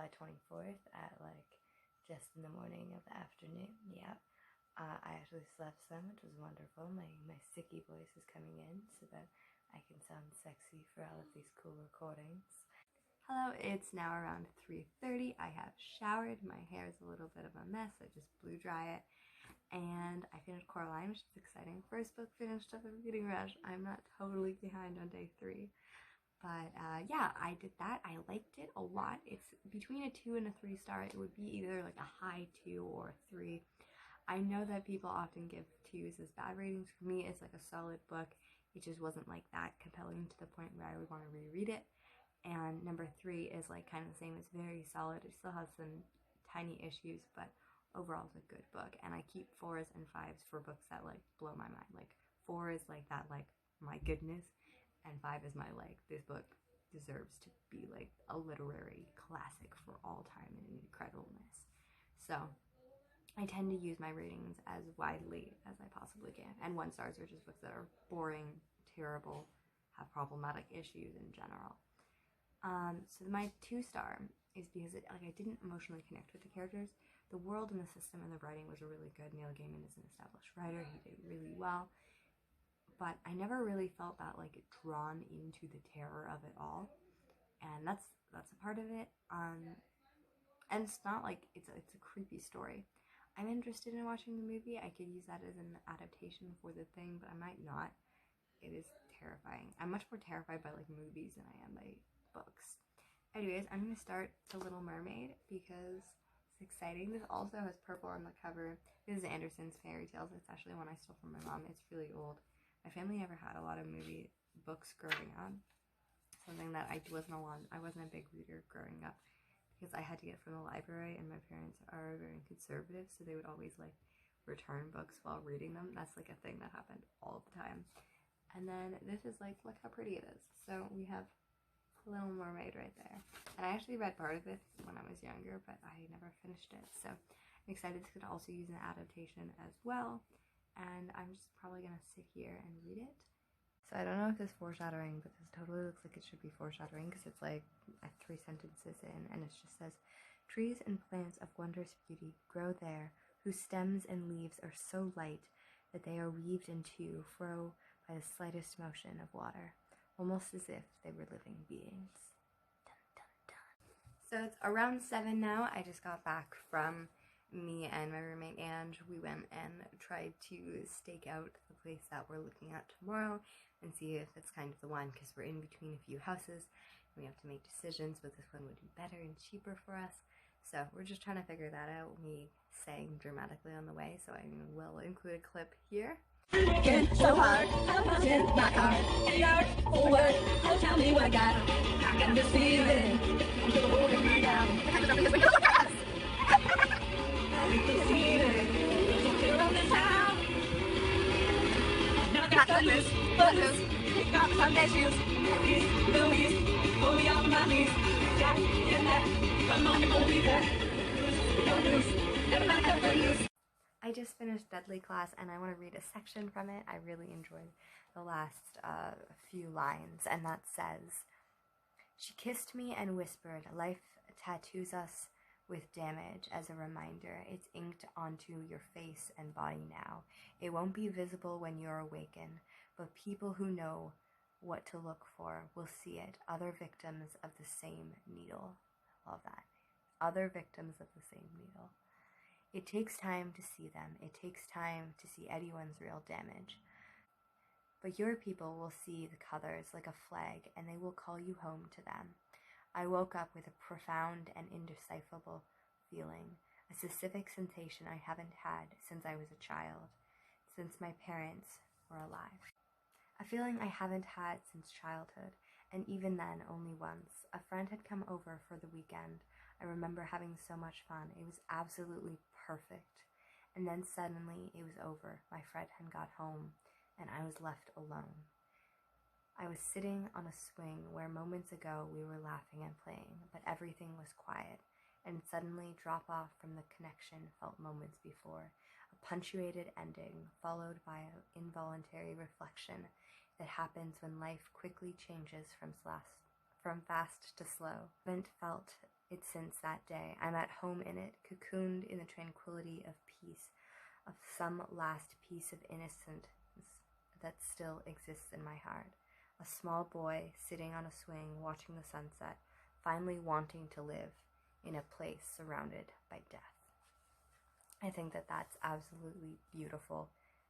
July 24th at like just in the morning of the afternoon. Yeah. I actually slept some, which was wonderful. My sicky voice is coming in so that I can sound sexy for all of these cool recordings. Hello, it's now around 3:30. I have showered. My hair is a little bit of a mess. I just blew dry it. And I finished Coraline, which is exciting. First book finished up a reading rush. I'm not totally behind on day 3. But yeah, I did that. I liked it a lot. It's between a 2 and a 3 star. It would be either like a high 2 or a 3. I know that people often give 2s as bad ratings. For me, it's like a solid book. It just wasn't like that compelling to the point where I would want to reread it. And number 3 is like kind of the same. It's very solid. It still has some tiny issues, but overall it's a good book. And I keep 4s and 5s for books that like blow my mind. Like 4 is like that, like my goodness, and 5 is my like this book deserves to be like a literary classic for all time and incredibleness. So I tend to use my ratings as widely as I possibly can. And 1 stars are just books that are boring, terrible, have problematic issues in general. So my 2 star is because I didn't emotionally connect with the characters. The world and the system and the writing was really good. Neil Gaiman is an established writer. He did really well. But I never really felt that like drawn into the terror of it all. And that's a part of it. And it's not like it's a creepy story. I'm interested in watching the movie. I could use that as an adaptation for The Thing, but I might not. It is terrifying. I'm much more terrified by like movies than I am by books. Anyways, I'm going to start The Little Mermaid because it's exciting. This also has purple on the cover. This is Andersen's Fairy Tales. It's actually one I stole from my mom. It's really old. My family never had a lot of movie books growing up. Something that I wasn't a big reader growing up, because I had to get from the library, and my parents are very conservative, so they would always like return books while reading them. That's like a thing that happened all the time. And then this is like, look how pretty it is. So we have Little Mermaid right there. And I actually read part of it when I was younger, but I never finished it. So I'm excited to also use an adaptation as well. And I'm just probably gonna sit here and read it. So I don't know if this is foreshadowing, but this totally looks like it should be foreshadowing because it's like 3 sentences in, and it just says, "Trees and plants of wondrous beauty grow there, whose stems and leaves are so light that they are weaved in two fro by the slightest motion of water, almost as if they were living beings." Dun, dun, dun. So it's around 7 now. I just got back from me and my roommate Ange. We went and tried to stake out the place that we're looking at tomorrow and see if it's kind of the one, because we're in between a few houses and we have to make decisions, but this one would be better and cheaper for us. So we're just trying to figure that out. Me saying dramatically on the way, so I will include a clip here. Working so hard, I'm in my car. 8 hours for work, oh tell me what I got. I got this feeling, I'm still holding me down. I got this feeling, there's no fear of this town. Now I got the loose, pick up Sunday shoes. Louise, pull me off my knees. Jack in that, come on, you won't be there. Don't lose, everybody got the loose. I just finished Deadly Class and I want to read a section from it. I really enjoyed the last few lines, and that says, "She kissed me and whispered, life tattoos us with damage as a reminder. It's inked onto your face and body now. It won't be visible when you're awakened, but people who know what to look for will see it. Other victims of the same needle." Love that. Other victims of the same needle. It takes time to see them. It takes time to see anyone's real damage. But your people will see the colors like a flag, and they will call you home to them. I woke up with a profound and indecipherable feeling, a specific sensation I haven't had since I was a child, since my parents were alive. A feeling I haven't had since childhood, and even then only once. A friend had come over for the weekend. I remember having so much fun. It was absolutely perfect. And then suddenly it was over. My friend had got home, and I was left alone. I was sitting on a swing where moments ago we were laughing and playing, but everything was quiet, and suddenly drop off from the connection felt moments before. A punctuated ending, followed by an involuntary reflection that happens when life quickly changes from fast to slow. I haven't felt since that day. I'm at home in it, cocooned in the tranquility of peace, of some last piece of innocence that still exists in my heart. A small boy sitting on a swing watching the sunset, finally wanting to live in a place surrounded by death. I think that that's absolutely beautiful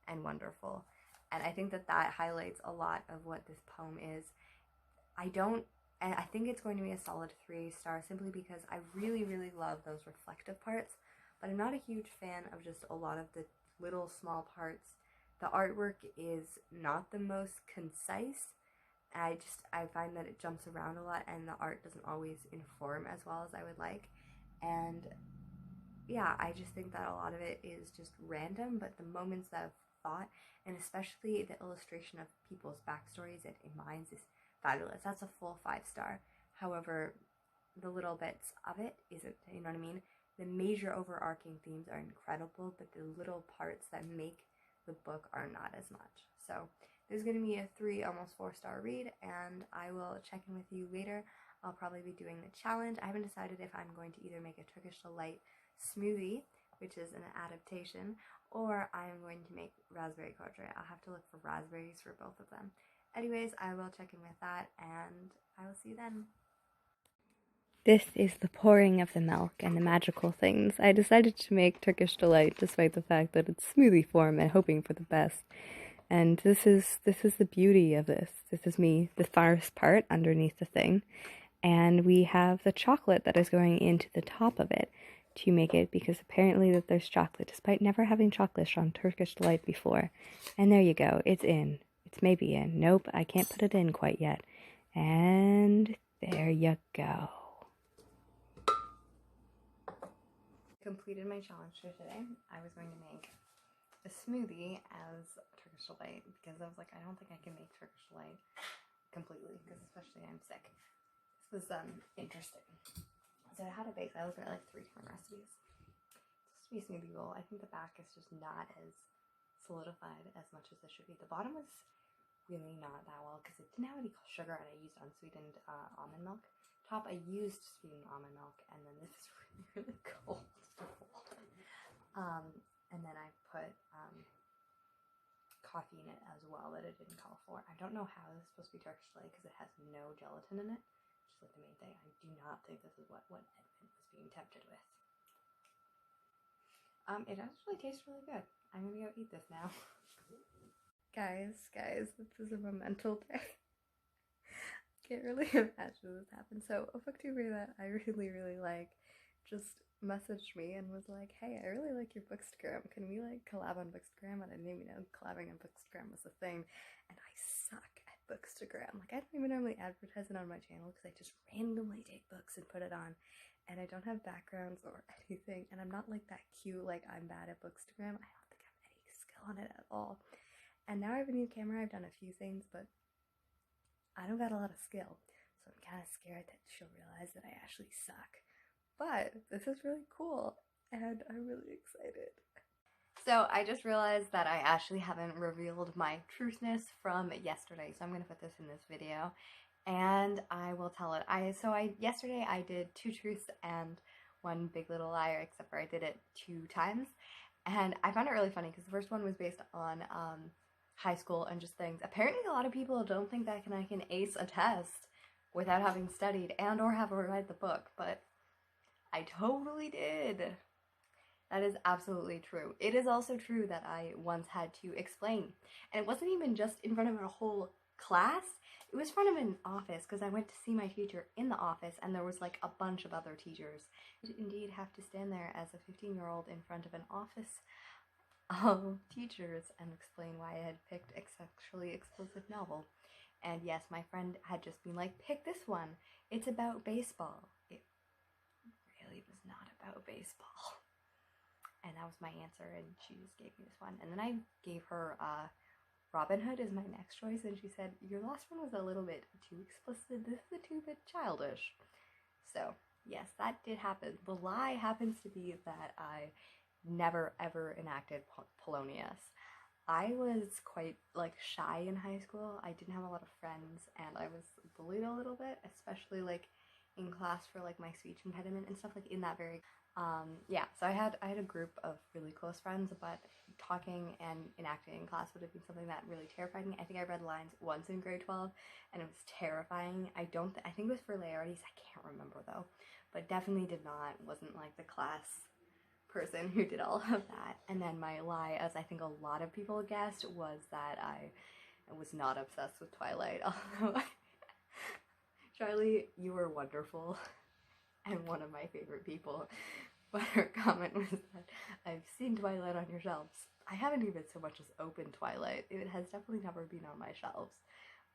and wonderful. And I think that that highlights a lot of what this poem is. I think it's going to be a solid 3-star simply because I really, really love those reflective parts, but I'm not a huge fan of just a lot of the little small parts. The artwork is not the most concise. I find that it jumps around a lot and the art doesn't always inform as well as I would like. And yeah, I just think that a lot of it is just random, but the moments of thought, and especially the illustration of people's backstories and minds, is fabulous. That's a full 5-star. However, the little bits of it isn't, you know what I mean? The major overarching themes are incredible, but the little parts that make the book are not as much. So this is going to be a 3, almost 4-star read, and I will check in with you later. I'll probably be doing the challenge. I haven't decided if I'm going to either make a Turkish Delight smoothie, which is an adaptation, or I'm going to make raspberry cordial. I'll have to look for raspberries for both of them. Anyways, I will check in with that, and I will see you then. This is the pouring of the milk and the magical things. I decided to make Turkish Delight despite the fact that it's smoothie form and hoping for the best. And this is the beauty of this. This is me, the first part underneath the thing. And we have the chocolate that is going into the top of it to make it, because apparently that there's chocolate, despite never having chocolate on Turkish Delight before. And there you go, it's in. It's maybe in. Nope, I can't put it in quite yet. And there you go. Completed my challenge for today. I was going to make a smoothie as Turkish Delight because I was like, I don't think I can make Turkish Delight completely because especially I'm sick. This was interesting. So I had a base. I looked at like 3 different recipes. It's supposed to be a smoothie bowl. I think the back is just not as solidified as much as it should be. The bottom was really not that well because it didn't have any sugar and I used unsweetened almond milk. Top I used sweetened almond milk, and then this is really, really cold. And then I put coffee in it as well that it didn't call for. I don't know how this is supposed to be Turkish Delight because it has no gelatin in it. Like the main thing. I do not think this is what Edmund was being tempted with. It actually tastes really good. I'm gonna go eat this now. guys, this is a monumental day. Can't really imagine this happened. So a booktuber that I really, really like just messaged me and was like, hey, I really like your Bookstagram. Can we like collab on Bookstagram? And I didn't even know collabing on Bookstagram was a thing. And I suck at Bookstagram. Like, I don't even normally advertise it on my channel because I just randomly take books and put it on, and I don't have backgrounds or anything, and I'm not like that cute, like I'm bad at Bookstagram. I don't think I have any skill on it at all. And now I have a new camera. I've done a few things, but I don't got a lot of skill, so I'm kind of scared that she'll realize that I actually suck. But this is really cool, and I'm really excited. So I just realized that I actually haven't revealed my truthness from yesterday, so I'm going to put this in this video, and I will tell it. Yesterday I did 2 truths and 1 big little liar, except for I did it 2 times, and I found it really funny because the first one was based on high school and just things. Apparently a lot of people don't think that I can ace a test without having studied and or have read the book, but I totally did. That is absolutely true. It is also true that I once had to explain, and it wasn't even just in front of a whole class, it was in front of an office because I went to see my teacher in the office and there was like a bunch of other teachers. I did indeed have to stand there as a 15-year-old in front of an office of teachers and explain why I had picked a sexually explicit novel. And yes, my friend had just been like, pick this one. It's about baseball. It really was not about baseball. And that was my answer, and she just gave me this one. And then I gave her Robin Hood as my next choice, and she said, your last one was a little bit too explicit. This is a too bit childish. So, yes, that did happen. The lie happens to be that I never ever enacted Polonius. I was quite like shy in high school. I didn't have a lot of friends, and I was bullied a little bit, especially like in class for like my speech impediment and stuff, like in that very yeah, so I had a group of really close friends, but talking and enacting in class would have been something that really terrified me. I think I read lines once in grade 12 and it was terrifying. I think it was for Laertes, I can't remember though, but definitely wasn't like the class person who did all of that. And then my lie, as I think a lot of people guessed, was that I was not obsessed with Twilight, although Charlie, you were wonderful and one of my favorite people. But her comment was that I've seen Twilight on your shelves. I haven't even so much as opened Twilight. It has definitely never been on my shelves.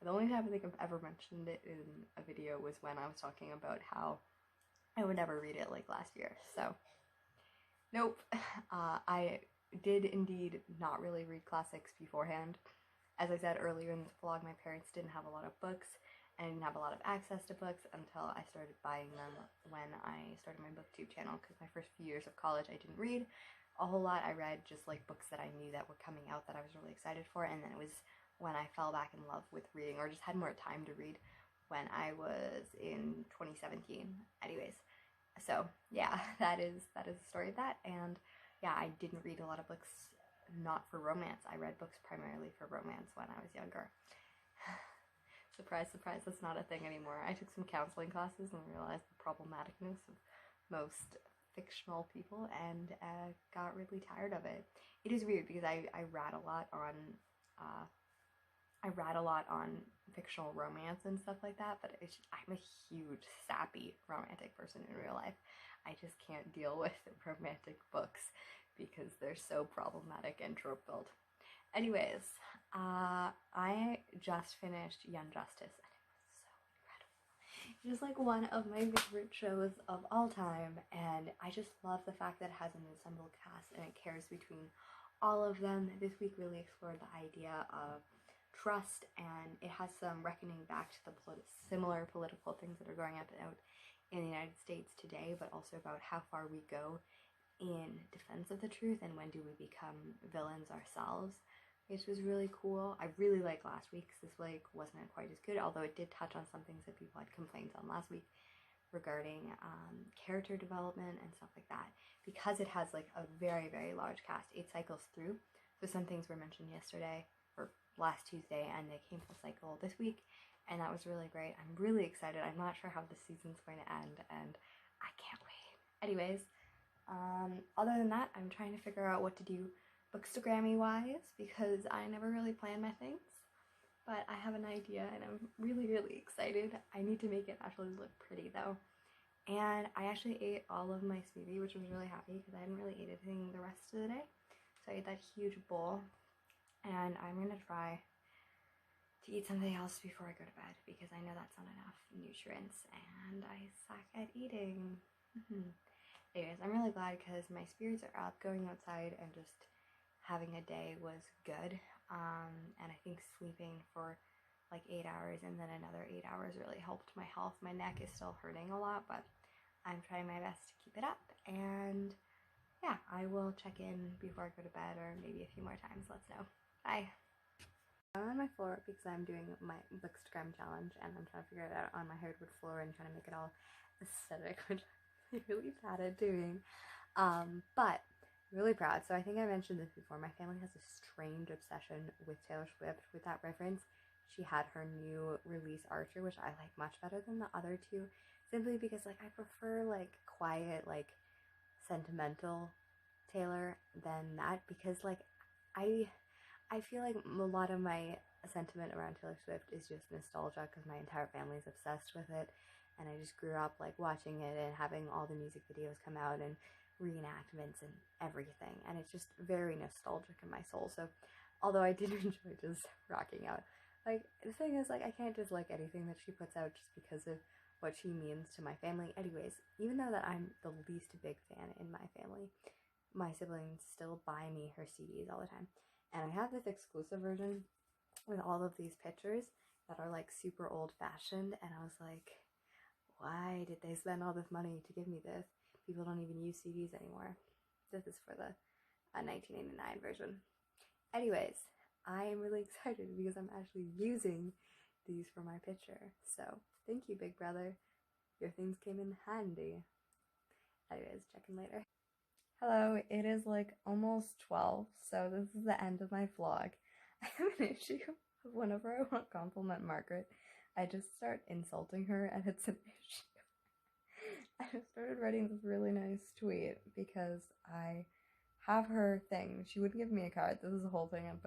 The only time I think I've ever mentioned it in a video was when I was talking about how I would never read it like last year. So, nope. I did indeed not really read classics beforehand. As I said earlier in this vlog, my parents didn't have a lot of books. I didn't have a lot of access to books until I started buying them when I started my booktube channel, because my first few years of college I didn't read a whole lot. I read just like books that I knew that were coming out that I was really excited for, and then it was when I fell back in love with reading, or just had more time to read, when I was in 2017. Anyways, so yeah, that is the story of that. And yeah, I didn't read a lot of books not for romance. I read books primarily for romance when I was younger. Surprise, surprise, that's not a thing anymore. I took some counseling classes and realized the problematicness of most fictional people, and got really tired of it. It is weird because I rat a lot on fictional romance and stuff like that, but I'm a huge sappy romantic person in real life. I just can't deal with romantic books because they're so problematic and trope filled. Anyways, I just finished Young Justice, and it was so incredible. It is like one of my favorite shows of all time, and I just love the fact that it has an ensemble cast and it cares between all of them. This week really explored the idea of trust, and it has some reckoning back to the similar political things that are going out in the United States today, but also about how far we go in defense of the truth and when do we become villains ourselves. Which was really cool. I really liked last week's. This week wasn't quite as good, although it did touch on some things that people had complaints on last week regarding character development and stuff like that. Because it has like a very, very large cast, it cycles through. So some things were mentioned yesterday or last Tuesday, and they came full cycle this week, and that was really great. I'm really excited. I'm not sure how the season's going to end, and I can't wait. Anyways, other than that, I'm trying to figure out what to do Bookstagrammy wise, because I never really plan my things, but I have an idea and I'm really, really excited. I need to make it actually look pretty though. And I actually ate all of my smoothie, which was really happy because I hadn't really ate anything the rest of the day. So I ate that huge bowl, and I'm gonna try to eat something else before I go to bed because I know that's not enough nutrients and I suck at eating. Anyways, I'm really glad because my spirits are up. Going outside and just having a day was good, and I think sleeping for like 8 hours and then another 8 hours really helped my health. My neck is still hurting a lot, but I'm trying my best to keep it up, and yeah, I will check in before I go to bed, or maybe a few more times. Let's know. Bye. I'm on my floor because I'm doing my Bookstagram challenge, and I'm trying to figure it out on my hardwood floor and trying to make it all aesthetic, which I'm really bad at doing, but really proud. So I think I mentioned this before. My family has a strange obsession with Taylor Swift. With that reference, she had her new release Archer, which I like much better than the other two, simply because like I prefer like quiet, like sentimental Taylor than that, because like I feel like a lot of my sentiment around Taylor Swift is just nostalgia because my entire family is obsessed with it, and I just grew up like watching it and having all the music videos come out and reenactments and everything, and it's just very nostalgic in my soul. So although I did enjoy just rocking out, like the thing is, like I can't just like anything that she puts out just because of what she means to my family. Anyways, even though that I'm the least big fan in my family, my siblings still buy me her CDs all the time, and I have this exclusive version with all of these pictures that are like super old-fashioned, and I was like, why did they spend all this money to give me this? People don't even use CDs anymore. This is for the 1989 version. Anyways, I am really excited because I'm actually using these for my picture. So thank you, Big Brother. your things came in handy. Anyways, check in later. Hello, it is like almost 12, so this is the end of my vlog. I have an issue of whenever I want to compliment Margaret, I just start insulting her, and it's an issue. I just started writing this really nice tweet because I have her thing. She wouldn't give me a card. This is a whole thing at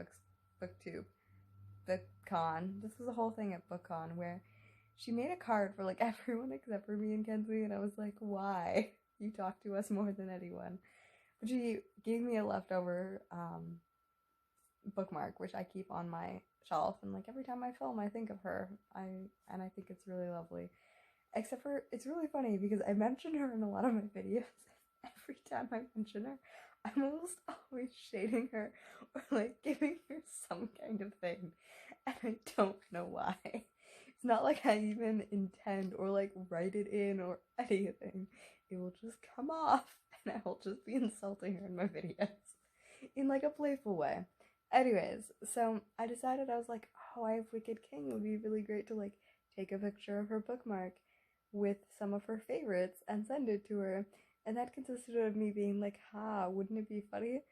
BookTube. BookCon. This was a whole thing at BookCon where she made a card for like everyone except for me and Kenzie, and I was like, why? You talk to us more than anyone. But she gave me a leftover bookmark, which I keep on my shelf, and like every time I film I think of her. I think it's really lovely. Except for, it's really funny because I mention her in a lot of my videos. Every time I mention her, I'm almost always shading her or like giving her some kind of thing, and I don't know why. It's not like I even intend or like write it in or anything. It will just come off, and I will just be insulting her in my videos in like a playful way. Anyways, so I decided, I was like, oh, I have Wicked King. It would be really great to like take a picture of her bookmark with some of her favorites and send it to her. And that consisted of me being like, wouldn't it be funny?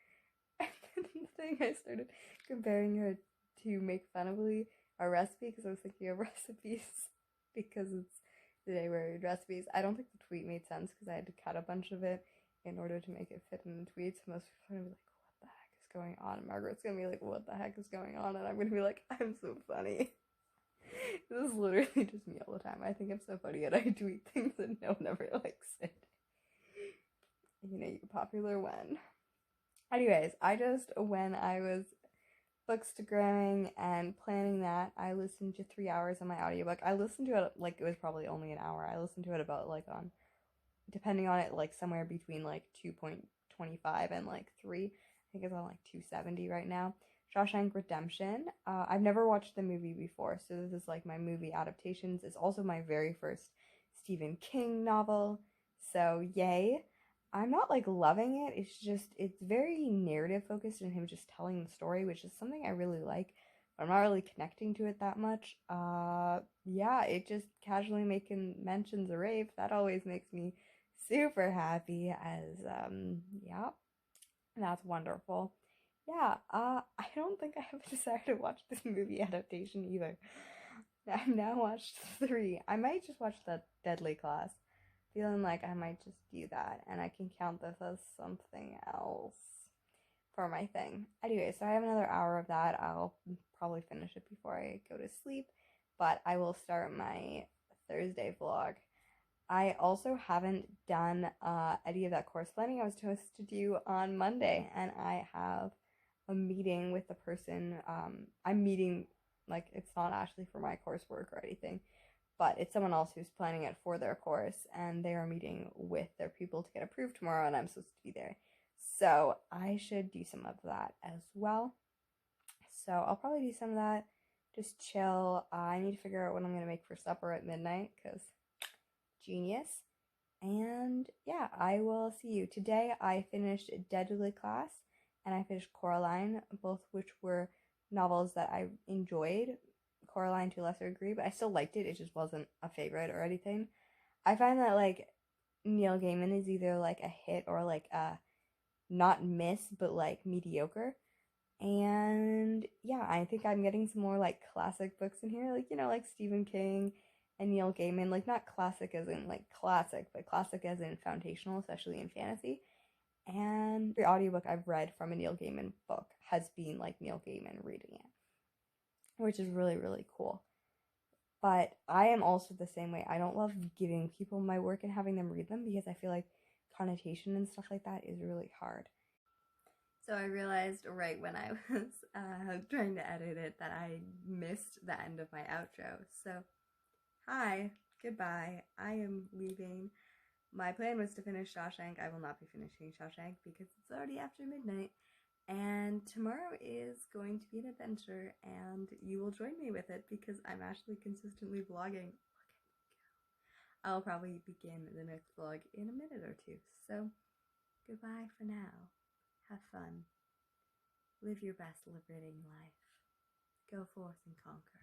And then the thing, I started comparing her to Make Funnably, a recipe, because I was thinking of recipes because it's the day where I read recipes. I don't think the tweet made sense because I had to cut a bunch of it in order to make it fit in the tweet. So most people are gonna be like, what the heck is going on? And Margaret's gonna be like, what the heck is going on? And I'm gonna be like, I'm so funny. This is literally just me all the time. I think I'm so funny and I tweet things and no one ever likes it. You know, you're popular when. Anyways, when I was bookstagramming and planning that, I listened to 3 hours of my audiobook. I listened to it, like, it was probably only an hour. I listened to it about, like, depending on it, like, somewhere between, like, 2.25 and, like, 3. I think it's on, like, 270 right now. Shawshank Redemption. I've never watched the movie before, so this is, like, my movie adaptations. It's also my very first Stephen King novel, so yay. I'm not like loving it. It's very narrative focused and him just telling the story, which is something I really like, but I'm not really connecting to it that much. Yeah, it just casually making mentions of rape. That always makes me super happy, as yeah, that's wonderful. Yeah, I don't think I have decided to watch this movie adaptation either. I've now watched 3. I might just watch the Deadly Class. Feeling like I might just do that, and I can count this as something else for my thing. Anyway, so I have another hour of that. I'll probably finish it before I go to sleep, but I will start my Thursday vlog. I also haven't done any of that course planning I was supposed to do on Monday, and I have a meeting with the person. I'm meeting, like, it's not actually for my coursework or anything, but it's someone else who's planning it for their course, and they are meeting with their people to get approved tomorrow, and I'm supposed to be there. So I should do some of that as well. So I'll probably do some of that, just chill. I need to figure out what I'm going to make for supper at midnight, because genius. And yeah, I will see you. Today I finished Deadly Class, and I finished Coraline, both which were novels that I enjoyed. Coraline to a lesser degree, but I still liked it. It just wasn't a favorite or anything. I find that like Neil Gaiman is either like a hit or like a not miss, but like mediocre. And yeah, I think I'm getting some more like classic books in here, like, you know, like Stephen King and Neil Gaiman, like not classic as in like classic, but classic as in foundational, especially in fantasy. And the audiobook I've read from a Neil Gaiman book has been like Neil Gaiman reading it, which is really, really cool. But I am also the same way. I don't love giving people my work and having them read them because I feel like connotation and stuff like that is really hard. So I realized right when I was trying to edit it that I missed the end of my outro. So, hi, goodbye, I am leaving. My plan was to finish Shawshank. I will not be finishing Shawshank because it's already after midnight. And tomorrow is going to be an adventure, and you will join me with it because I'm actually consistently vlogging. I'll probably begin the next vlog in a minute or 2. So, goodbye for now. Have fun. Live your best liberating life. Go forth and conquer.